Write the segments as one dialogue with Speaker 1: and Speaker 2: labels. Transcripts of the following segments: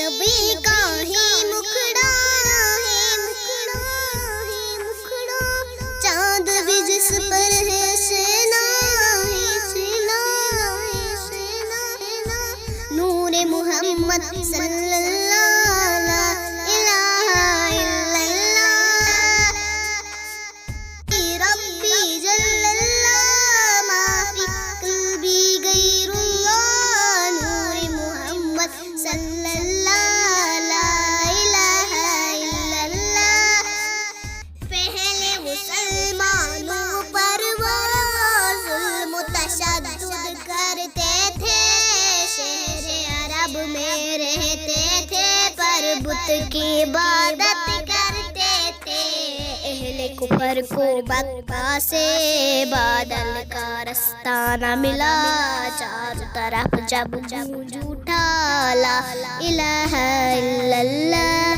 Speaker 1: نبی کا ہی مکھڑا ہے، چاند بھی جس پر ہے شینا نور محمد صلی اللہ لا الہ الا اللہ ربی جل اللہ ما فی قلبی غیر اللہ نور محمد صلی اللہ لا الہ الا اللہ پہلے مسلمانوں پر وہ ظلم و تشدد کرتے تھے، شہر عرب میں رہتے تھے پر بت کی عبادت کرتے تھے، اہل کفر کو مکہ سے بادل کا رستہ نہ ملا، چاروں طرف جب گونج اٹھا لا الہ الا اللہ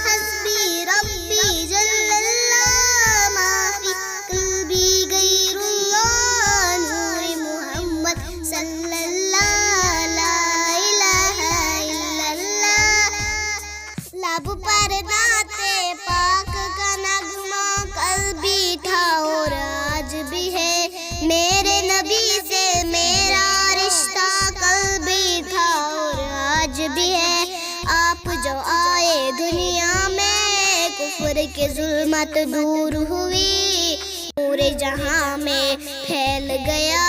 Speaker 1: حسبی ربی جل اللہ ما فی قلبی غیر اللہ نور محمد صلی اللہ لا الہ الا اللہ لب پر نعت پاک کا نغمہ کل بھی تھا اور آج بھی ہے، میرے نبی سے میرا رشتہ کل بھی تھا اور آج بھی ہے، آپ جو آئے دنیا میں کفر کے ظلمت دور ہوئی، پورے جہاں میں پھیل گیا